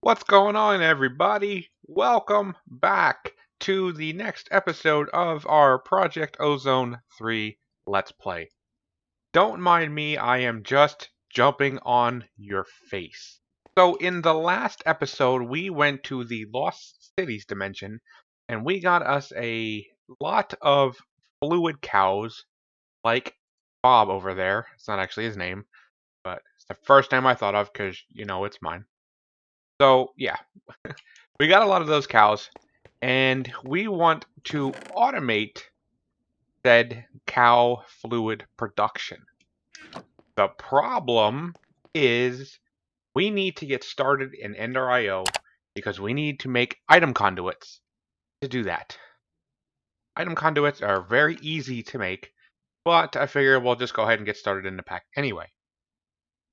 What's going on, everybody? Welcome back to the next episode of our Project Ozone 3 Let's Play. Don't mind me, I am just jumping on your face. So in the last episode, we went to the Lost Cities dimension, and we got us a lot of fluid cows, like Bob over there. It's not actually his name, but it's the first name I thought of because, it's mine. So, yeah, we got a lot of those cows, and we want to automate said cow fluid production. The problem is we need to get started in EnderIO because we need to make item conduits to do that. Item conduits are very easy to make, but I figure we'll just go ahead and get started in the pack anyway.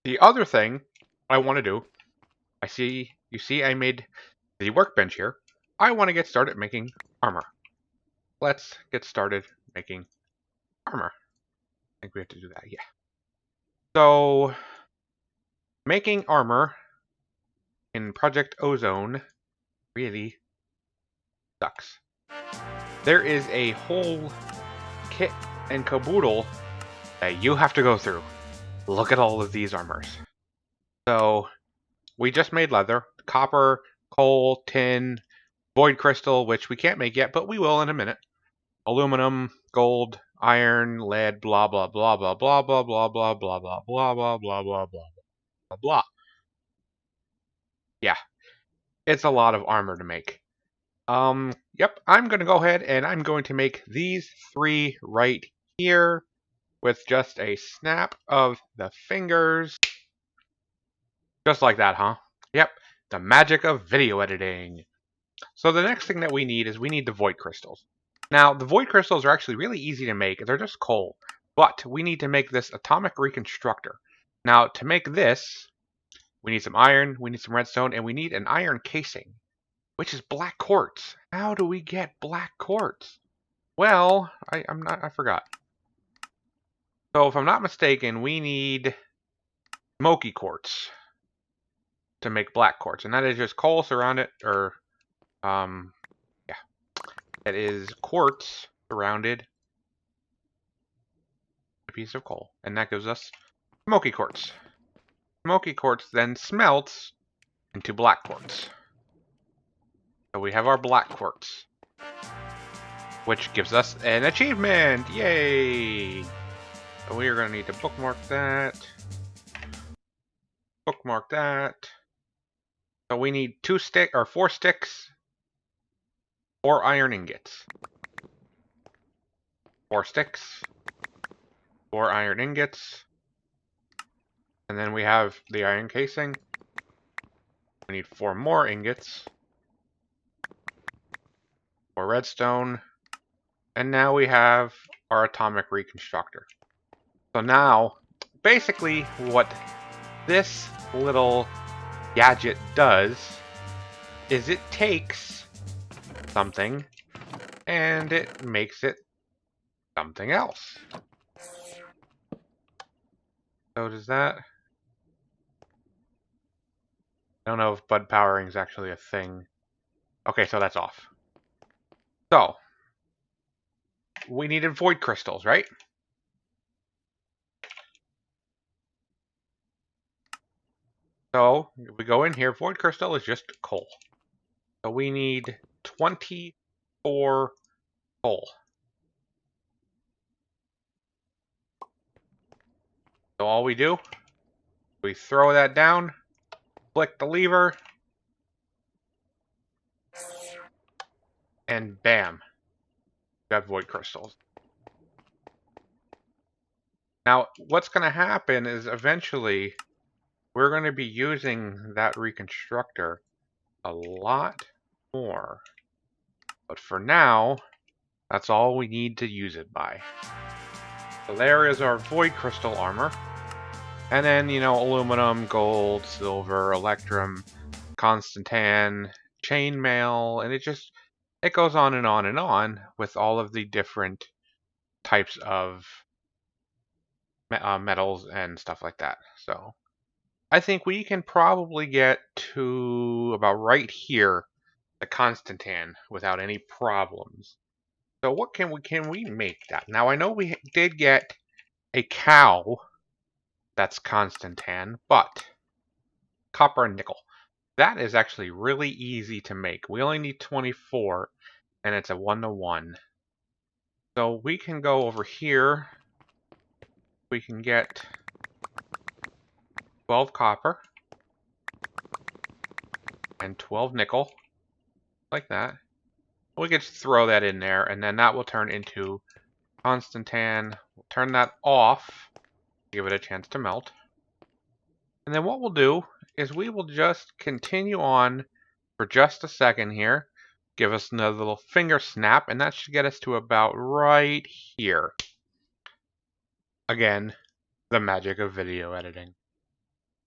The other thing I want to do, you see I made the workbench here. I want to get started making armor. Let's get started making armor. I think we have to do that, yeah. So, making armor in Project Ozone really sucks. There is a whole kit and caboodle that you have to go through. Look at all of these armors. So, we just made leather, copper, coal, tin, void crystal, which we can't make yet, but we will in a minute. Aluminum, gold, iron, lead, blah blah blah blah blah blah blah blah blah blah blah blah blah blah blah blah. Yeah, it's a lot of armor to make. Yep, I'm gonna go ahead and I'm going to make these three right here with just a snap of the fingers. Just like that, huh? Yep, the magic of video editing. So the next thing that we need is we need the void crystals. Now, the void crystals are actually really easy to make. They're just coal. But we need to make this atomic reconstructor. Now, to make this, we need some iron, we need some redstone, and we need an iron casing, which is black quartz. How do we get black quartz? Well, I forgot. So if I'm not mistaken, we need smoky quartz to make black quartz, and that is just coal surrounded, or it is quartz surrounded a piece of coal, and that gives us smoky quartz. Smoky quartz then smelts into black quartz. So we have our black quartz, which gives us an achievement. Yay! So we are going to need to bookmark that. Bookmark that. So we need 4 sticks, 4 iron ingots. 4 sticks, 4 iron ingots. And then we have the iron casing. We need 4 more ingots. 4 redstone. And now we have our atomic reconstructor. So now, basically what this little gadget does is it takes something and it makes it something else. So does that... I don't know if bud powering is actually a thing. Okay, so that's off. So, we needed void crystals, right? So, if we go in here, void crystal is just coal. So we need 24 coal. So all we do, we throw that down, flick the lever, and bam, we got void crystals. Now, what's going to happen is eventually we're going to be using that reconstructor a lot more. But for now, that's all we need to use it by. So there is our void crystal armor. And then, aluminum, gold, silver, electrum, constantan, chainmail, and it goes on and on and on with all of the different types of metals and stuff like that. So I think we can probably get to about right here, the Constantan, without any problems. So what can we make that? Now I know we did get a cow that's Constantan, but copper and nickel. That is actually really easy to make. We only need 24, and it's a 1-to-1. So we can go over here. We can get 12 copper and 12 nickel, like that. We can just throw that in there, and then that will turn into Constantan. We'll turn that off, give it a chance to melt. And then what we'll do is we will just continue on for just a second here. Give us another little finger snap, and that should get us to about right here. Again, the magic of video editing.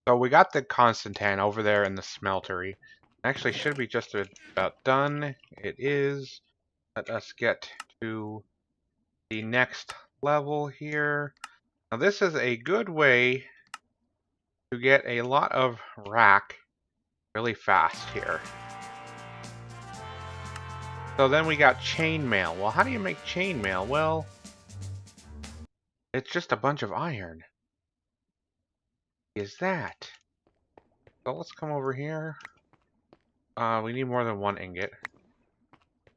So we got the Constantan over there in the smeltery. Actually, should be just about done. It is. Let us get to the next level here. Now this is a good way to get a lot of rack really fast here. So then we got chainmail. Well, how do you make chainmail? Well, it's just a bunch of iron. Is that? So let's come over here. We need more than one ingot.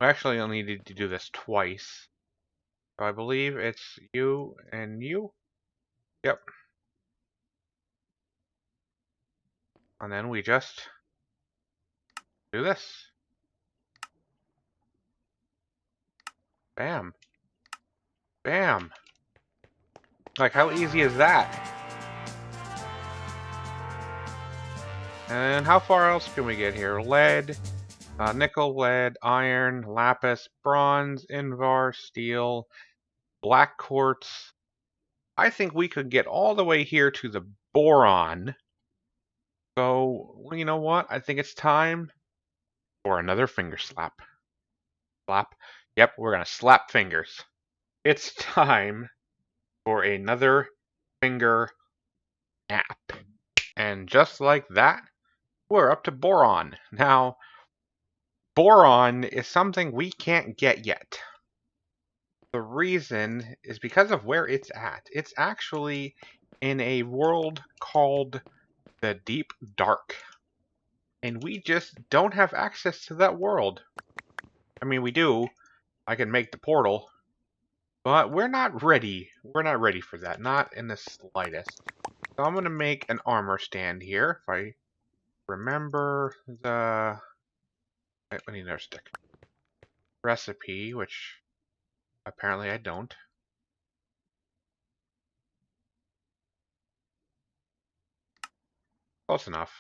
We actually only need to do this twice. So I believe it's you and you. Yep. And then we just do this. Bam. Bam. Like, how easy is that? And how far else can we get here? Lead, nickel, lead, iron, lapis, bronze, invar, steel, black quartz. I think we could get all the way here to the boron. So, you know what? I think it's time for another finger slap. Slap? Yep, we're going to slap fingers. It's time for another finger snap. And just like that, we're up to boron. Now, boron is something we can't get yet. The reason is because of where it's at. It's actually in a world called the Deep Dark. And we just don't have access to that world. I mean, we do. I can make the portal. But we're not ready. We're not ready for that. Not in the slightest. So I'm going to make an armor stand here. If I remember the... I need another stick. Recipe, which apparently I don't. Close enough.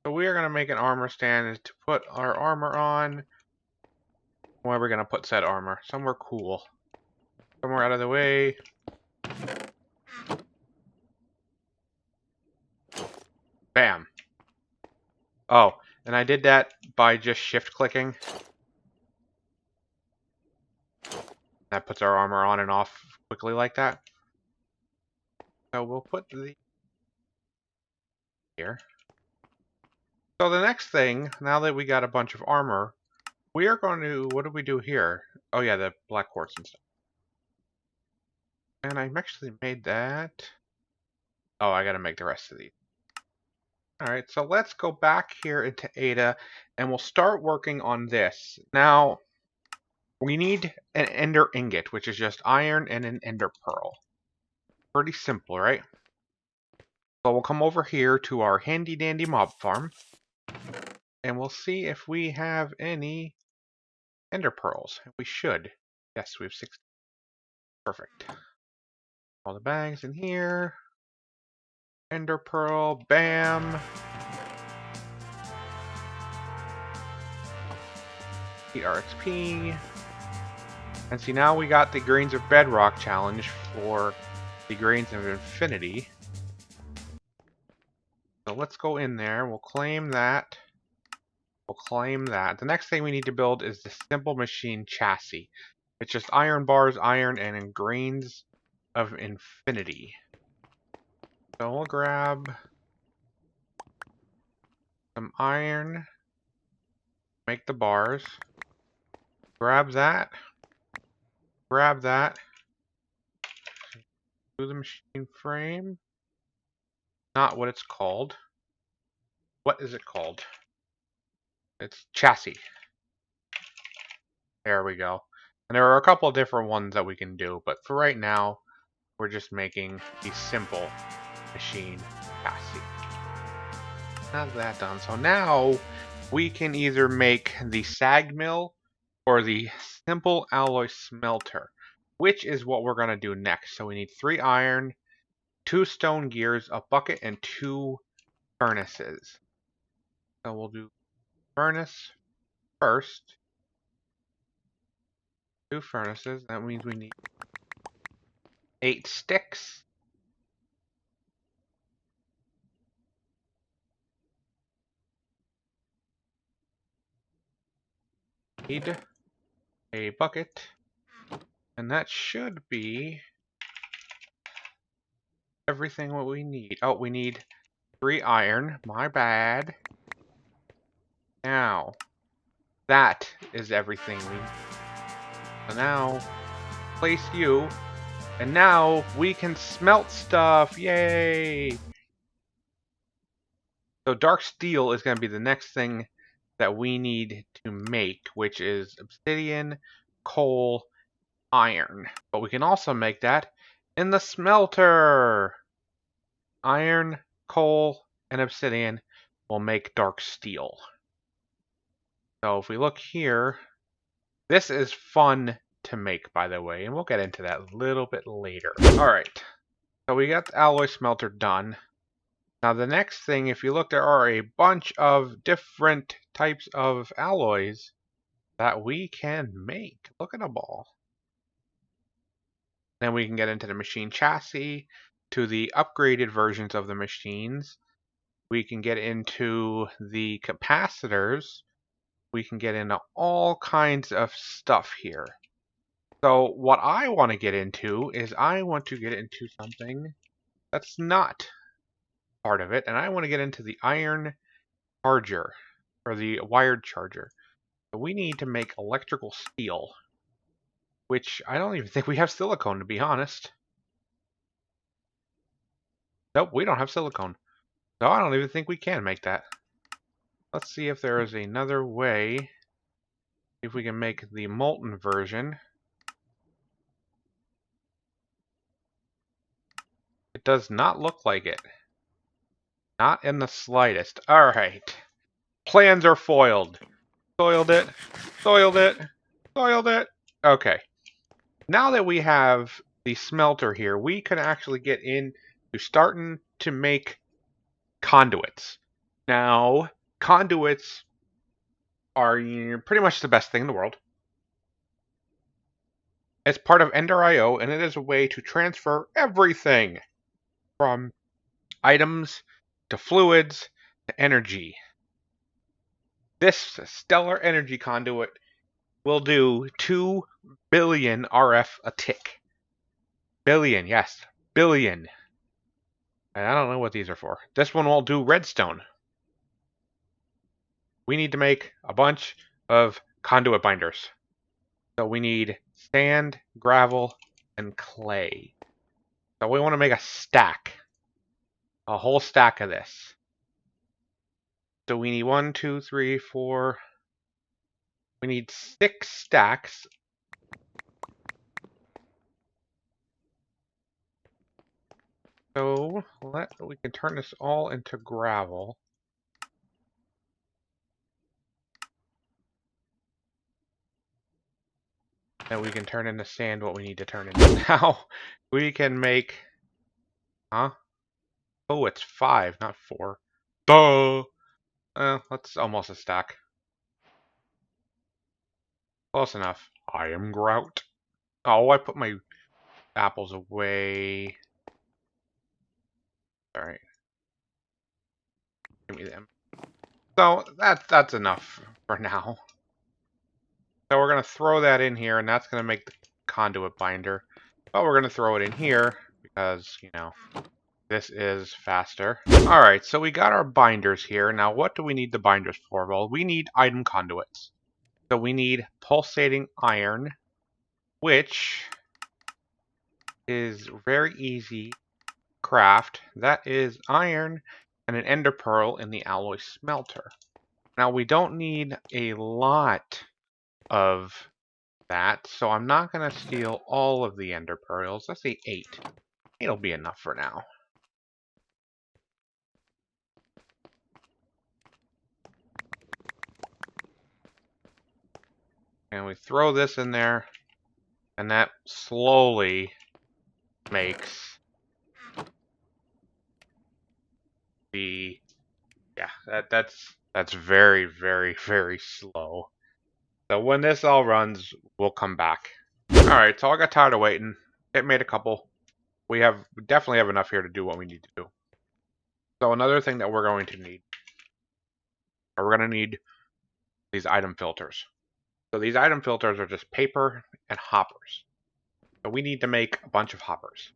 So we are going to make an armor stand to put our armor on. Where are we going to put said armor? Somewhere cool. Somewhere out of the way. Bam. Oh, and I did that by just shift clicking. That puts our armor on and off quickly like that. So we'll put the here. So the next thing, now that we got a bunch of armor, we are going to, what do we do here? Oh yeah, the black quartz and stuff. And I actually made that. Oh, I gotta make the rest of these. Alright, so let's go back here into Ada, and we'll start working on this. Now, we need an ender ingot, which is just iron and an ender pearl. Pretty simple, right? So we'll come over here to our handy dandy mob farm, and we'll see if we have any ender pearls. We should. Yes, we have 6. Perfect. All the bags in here. Ender pearl, bam. Eat our XP. And see, now we got the Grains of Bedrock challenge for the Grains of Infinity. So let's go in there. We'll claim that. We'll claim that. The next thing we need to build is the Simple Machine Chassis. It's just iron bars, iron, and Grains of Infinity. So we'll grab some iron. Make the bars. Grab that. Grab that. Do the machine frame. Not what it's called. What is it called? It's chassis. There we go. And there are a couple of different ones that we can do, but for right now, we're just making the simple machine chassis. Have that done. So now we can either make the sag mill or the simple alloy smelter, which is what we're going to do next. So we need 3 iron, 2 stone gears, a bucket, and 2 furnaces. So we'll do furnace first. 2 furnaces. That means we need 8 sticks. Need a bucket. And that should be everything what we need. Oh, we need 3 iron. My bad. Now, that is everything we need. So now, place you. And now we can smelt stuff. Yay! So dark steel is going to be the next thing that we need to make, which is obsidian, coal, iron. But we can also make that in the smelter. Iron, coal, and obsidian will make dark steel. So if we look here, this is fun to make, by the way, and we'll get into that a little bit later. Alright, so we got the alloy smelter done. Now the next thing, if you look, there are a bunch of different types of alloys that we can make. Look at them all. Then we can get into the machine chassis, to the upgraded versions of the machines. We can get into the capacitors. We can get into all kinds of stuff here. So what I want to get into is I want to get into something that's not part of it, and I want to get into the iron charger, or the wired charger. So we need to make electrical steel, which I don't even think we have silicone, to be honest. Nope, we don't have silicone. So I don't even think we can make that. Let's see if there is another way. If we can make the molten version. It does not look like it. Not in the slightest. Alright. Plans are foiled. Soiled it. Soiled it. Soiled it. Okay. Now that we have the smelter here, we can actually get into starting to make conduits. Now, conduits are pretty much the best thing in the world. It's part of EnderIO, and it is a way to transfer everything from items to fluids to energy. This stellar energy conduit will do 2 billion RF a tick. Billion, yes, billion. And I don't know what these are for. This one will do redstone. We need to make a bunch of conduit binders. So we need sand, gravel, and clay. So we want to make a stack. A whole stack of this. So we need 1, 2, 3, 4. We need 6 stacks. So we can turn this all into gravel. And we can turn into sand what we need to turn into. Now we can make, huh? Oh, it's 5, not 4. Duh! That's almost a stack. Close enough. I am grout. Oh, I put my apples away. Alright. Give me them. So that's enough for now. So we're going to throw that in here, and that's going to make the conduit binder. But we're going to throw it in here because, you know, This is faster. Alright, so we got our binders here. Now what do we need the binders for? Well, we need item conduits. So we need pulsating iron, which is very easy to craft. That is iron and an ender pearl in the alloy smelter. Now we don't need a lot of that, so I'm not going to steal all of the ender pearls. Let's say 8. It'll be enough for now. And we throw this in there, and that slowly makes the... yeah, that's very, very, very slow. So when this all runs, we'll come back. Alright, so I got tired of waiting. It made a couple. We definitely have enough here to do what we need to do. So another thing that we're going to need, we're going to need these item filters. So these item filters are just paper and hoppers. So we need to make a bunch of hoppers,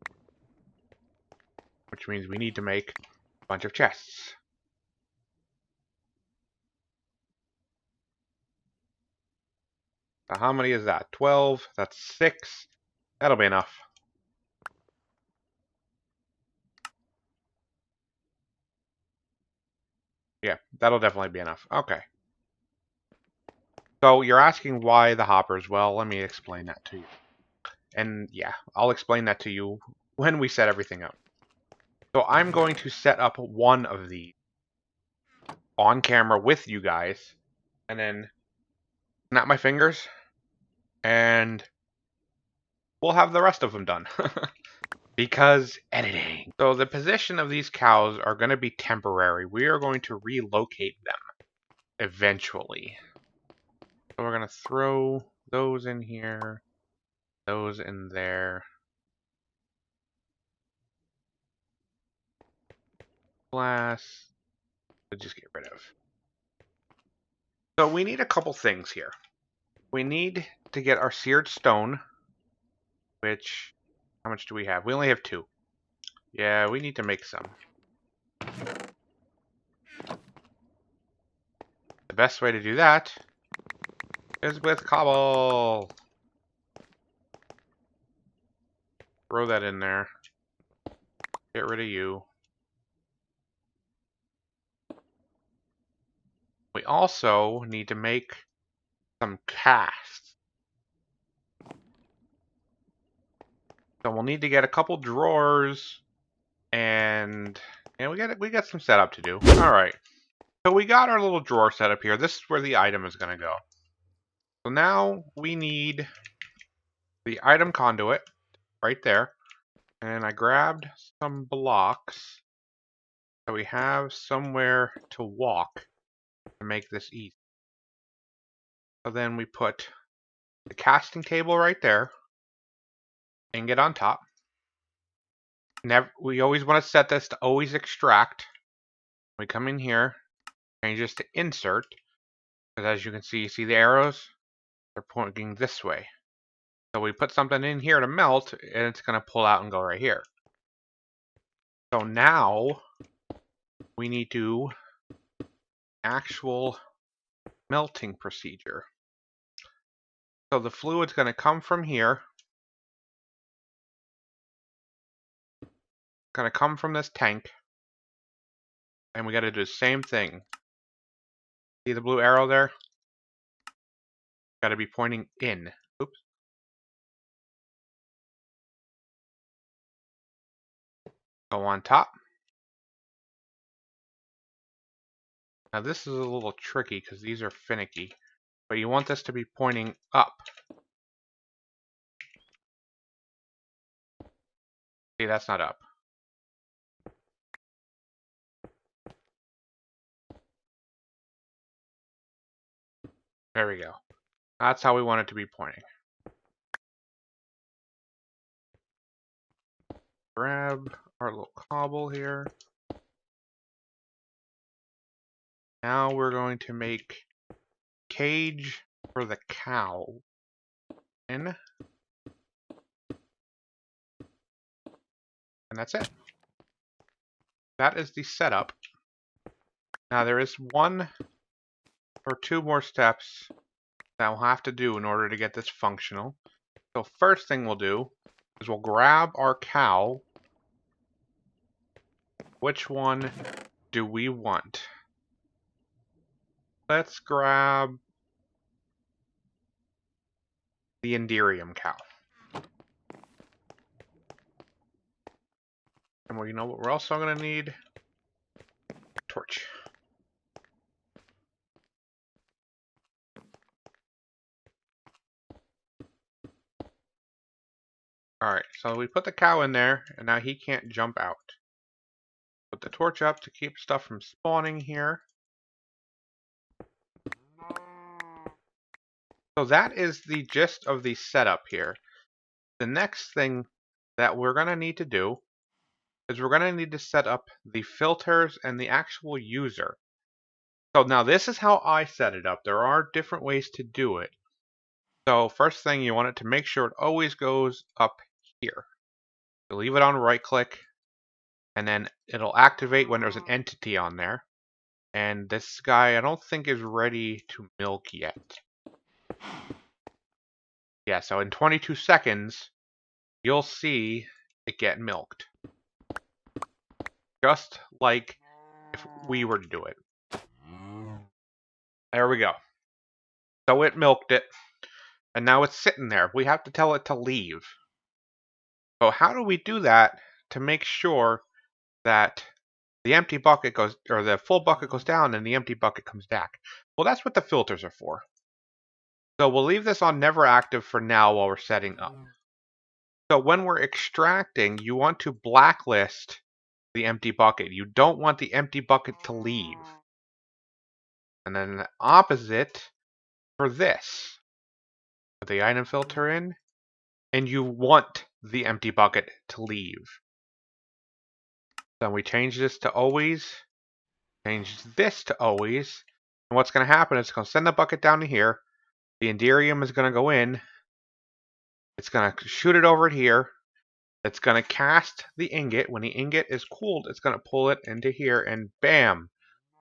which means we need to make a bunch of chests. So how many is that? 12. That's 6. That'll be enough. Yeah, that'll definitely be enough. Okay. So you're asking why the hoppers? Well, let me explain that to you. And yeah, I'll explain that to you when we set everything up. So I'm going to set up one of these on camera with you guys, and then snap my fingers, and we'll have the rest of them done. Because editing. So the position of these cows are going to be temporary. We are going to relocate them eventually. So we're going to throw those in here, those in there. Glass, we'll just get rid of. So we need a couple things here. We need to get our seared stone, which, how much do we have? We only have 2. Yeah, we need to make some. The best way to do that is with cobble. Throw that in there. Get rid of you. We also need to make some casts. So we'll need to get a couple drawers, and we got some setup to do. All right. So we got our little drawer set up here. This is where the item is going to go. So now we need the item conduit right there. And I grabbed some blocks so we have somewhere to walk to make this easy. So then we put the casting table right there, ingot on top. We always want to set this to always extract. We come in here, change this to insert, because as you can see the arrows? They're pointing this way. So we put something in here to melt, and it's going to pull out and go right here. So now we need to actual melting procedure. So the fluid's going to come from here. Going to come from this tank. And we got to do the same thing. See the blue arrow there? Got to be pointing in. Oops. Go on top. Now this is a little tricky because these are finicky. But you want this to be pointing up. See, that's not up. There we go. That's how we want it to be pointing. Grab our little cobble here. Now we're going to make cage for the cow. And that's it. that is the setup. Now there is one or two more steps that we'll have to do in order to get this functional. So first thing we'll do is we'll grab our cow. Which one do we want? Let's grab the EnderIO cow. And you know what we're also going to need? Torch. Alright, so we put the cow in there, and now he can't jump out. Put the torch up to keep stuff from spawning here. So that is the gist of the setup here. The next thing that we're going to need to do is we're going to need to set up the filters and the actual user. So now this is how I set it up. There are different ways to do it. So first thing, you want it to make sure it always goes up here. You leave it on right click, and then it'll activate when there's an entity on there. And this guy I don't think is ready to milk yet. Yeah, so in 22 seconds, you'll see it get milked. Just like if we were to do it. There we go. So it milked it, and now it's sitting there. We have to tell it to leave. So how do we do that to make sure that the empty bucket goes, or the full bucket goes down and the empty bucket comes back? Well, that's what the filters are for. So we'll leave this on never active for now while we're setting up. So when we're extracting, you want to blacklist the empty bucket. You don't want the empty bucket to leave. And then the opposite for this. Put the item filter in, and you want the empty bucket to leave. Then we change this to always, change this to always, and what's going to happen is it's going to send the bucket down to here. The EnderIO is going to go in. It's going to shoot it over here. It's going to cast the ingot. When the ingot is cooled, it's going to pull it into here, and bam,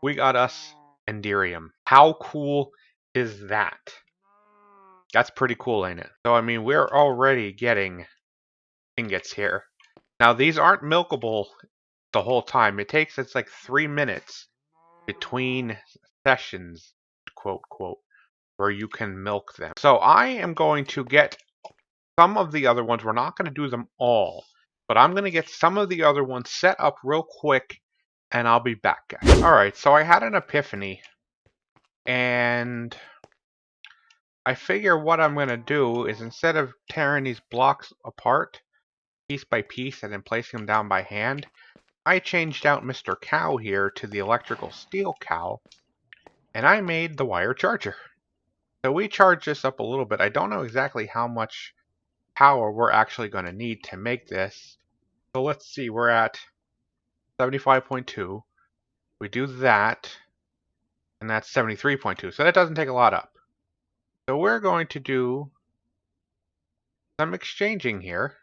we got us EnderIO. How cool is that? That's pretty cool, ain't it? So, I mean, we're already getting ingots here. Now, these aren't milkable the whole time. It's like 3 minutes between sessions, quote, where you can milk them. So I am going to get some of the other ones. We're not going to do them all, but I'm going to get some of the other ones set up real quick, and I'll be back, guys. Alright, so I had an epiphany, and I figure what I'm going to do is instead of tearing these blocks apart piece by piece and then placing them down by hand, I changed out Mr. Cow here to the electrical steel cow, and I made the wire charger. So we charge this up a little bit. I don't know exactly how much power we're actually going to need to make this. So let's see, we're at 75.2. We do that, and that's 73.2. So that doesn't take a lot up. So we're going to do some exchanging here.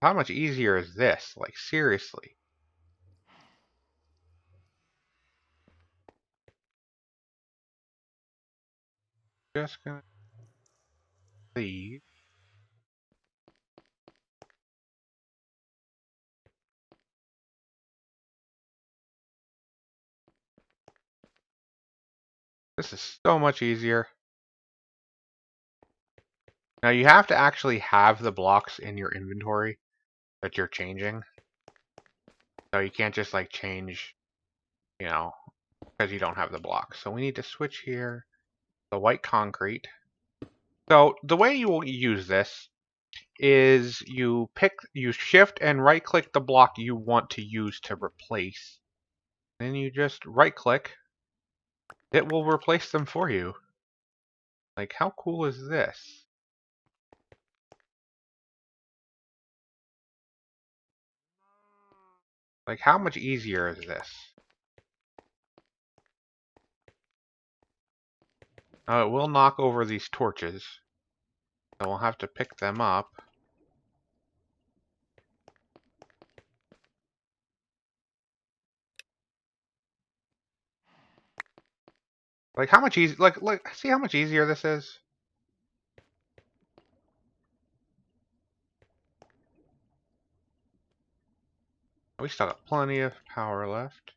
How much easier is this? Like, seriously. Just gonna leave. This is so much easier. Now you have to actually have the blocks in your inventory that you're changing. So you can't just like change, you know, because you don't have the blocks. So we need to switch here, the white concrete. So the way you will use this is you shift and right click the block you want to use to replace. Then you just right click. It will replace them for you. Like, how cool is this? Like, how much easier is this? Now, it will knock over these torches. So we'll have to pick them up. Like how much easy? Like, see how much easier this is. We still got plenty of power left.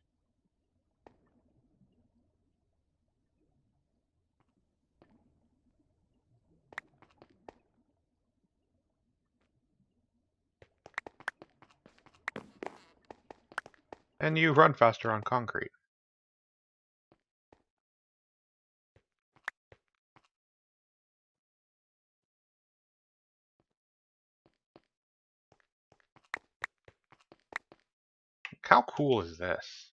And you run faster on concrete. How cool is this?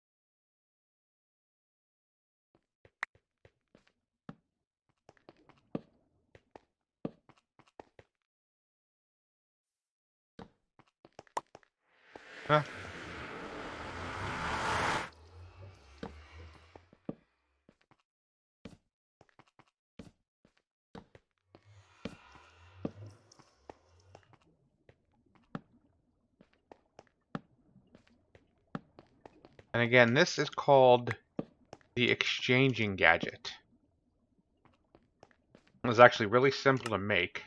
Huh. And again, this is called the exchanging gadget. It's actually really simple to make.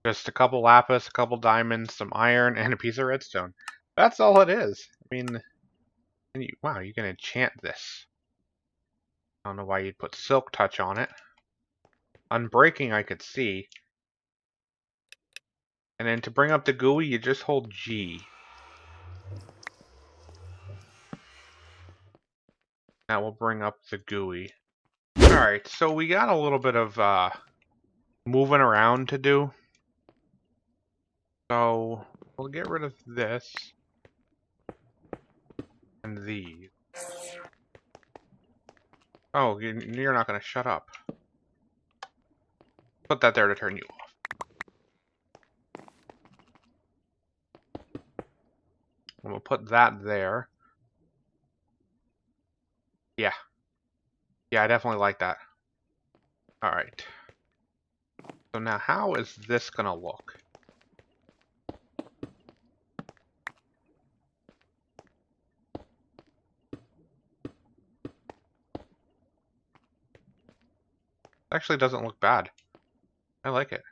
Just a couple lapis, a couple diamonds, some iron, and a piece of redstone. That's all it is. I mean, wow, you can enchant this. I don't know why you'd put silk touch on it. Unbreaking, I could see. And then to bring up the GUI, you just hold G. That will bring up the GUI. Alright, so we got a little bit of moving around to do. So we'll get rid of this and these. Oh, you're not going to shut up. Put that there to turn you off. And we'll put that there. Yeah. Yeah, I definitely like that. Alright. So now how is this going to look? Actually doesn't look bad. I like it.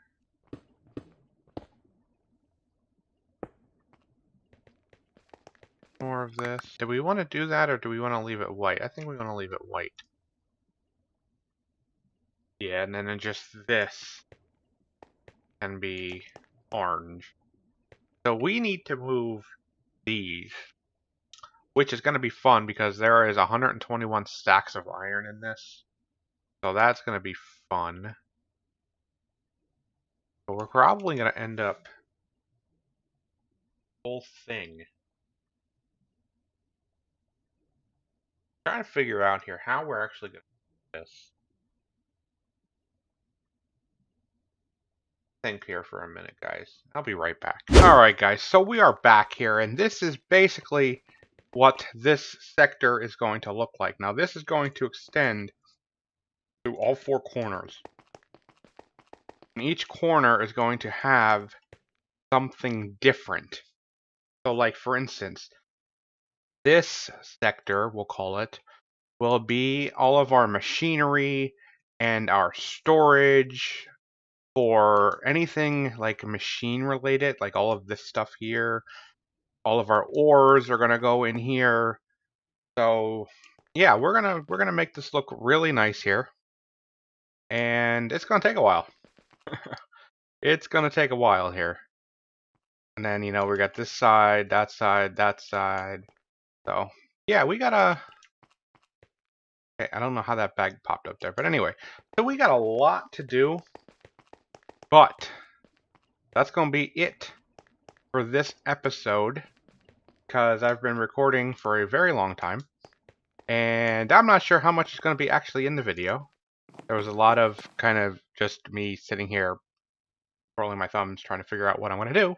More of this. Do we want to do that or do we want to leave it white? I think we want to leave it white. Yeah, and then just this can be orange. So we need to move these, which is going to be fun because there is 121 stacks of iron in this. So that's going to be fun. But we're probably going to end up whole thing. Trying to figure out here how we're actually going to do this. Think here for a minute, guys. I'll be right back. Alright, guys, so we are back here, and this is basically what this sector is going to look like. Now, this is going to extend to all four corners. And each corner is going to have something different. So, like, for instance, this sector, we'll call it, will be all of our machinery and our storage for anything like machine related, like all of this stuff here. All of our ores are gonna go in here. So yeah, we're gonna make this look really nice here. And it's gonna take a while. It's gonna take a while here. And then, you know, we got this side, that side, that side. So yeah, we gotta. Okay, I don't know how that bag popped up there, but anyway, so we got a lot to do. But that's going to be it for this episode, because I've been recording for a very long time, and I'm not sure how much is going to be actually in the video. There was a lot of kind of just me sitting here twirling my thumbs trying to figure out what I'm going to do.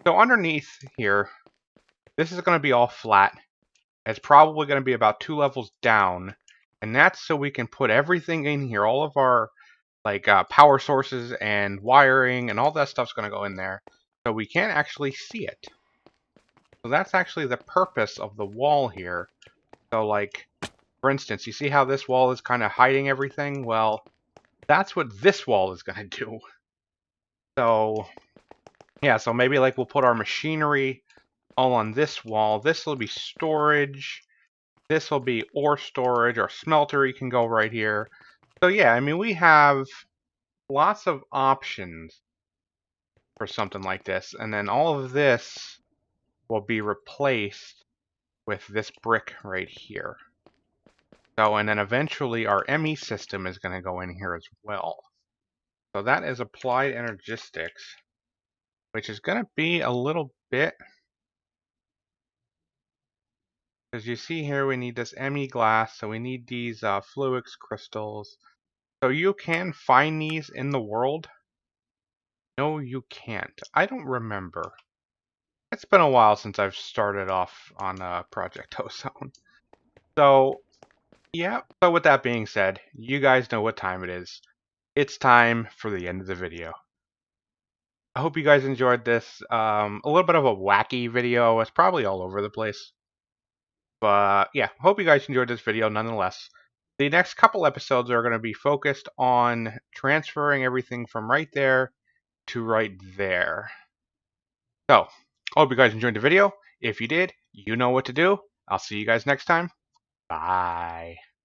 So underneath here, this is going to be all flat. It's probably going to be about 2 levels down, and that's so we can put everything in here, all of our like power sources and wiring and all that stuff's going to go in there, so we can't actually see it. So that's actually the purpose of the wall here. So like, For instance, you see how this wall is kind of hiding everything? Well, that's what this wall is going to do. So, yeah, so maybe like we'll put our machinery all on this wall. This will be storage. This will be ore storage. Our smelter can go right here. So yeah, I mean, we have lots of options for something like this. And then all of this will be replaced with this brick right here. So, and then eventually our ME system is going to go in here as well. So that is applied energistics, which is going to be a little bit, as you see here, we need this ME glass, so we need these fluix crystals. So you can find these in the world. No, you can't. I don't remember. It's been a while since I've started off on Project Ozone. So, yeah. So with that being said, you guys know what time it is. It's time for the end of the video. I hope you guys enjoyed this. A little bit of a wacky video. It's probably all over the place. But yeah, hope you guys enjoyed this video nonetheless. The next couple episodes are going to be focused on transferring everything from right there to right there. So, hope you guys enjoyed the video. If you did, you know what to do. I'll see you guys next time. Bye.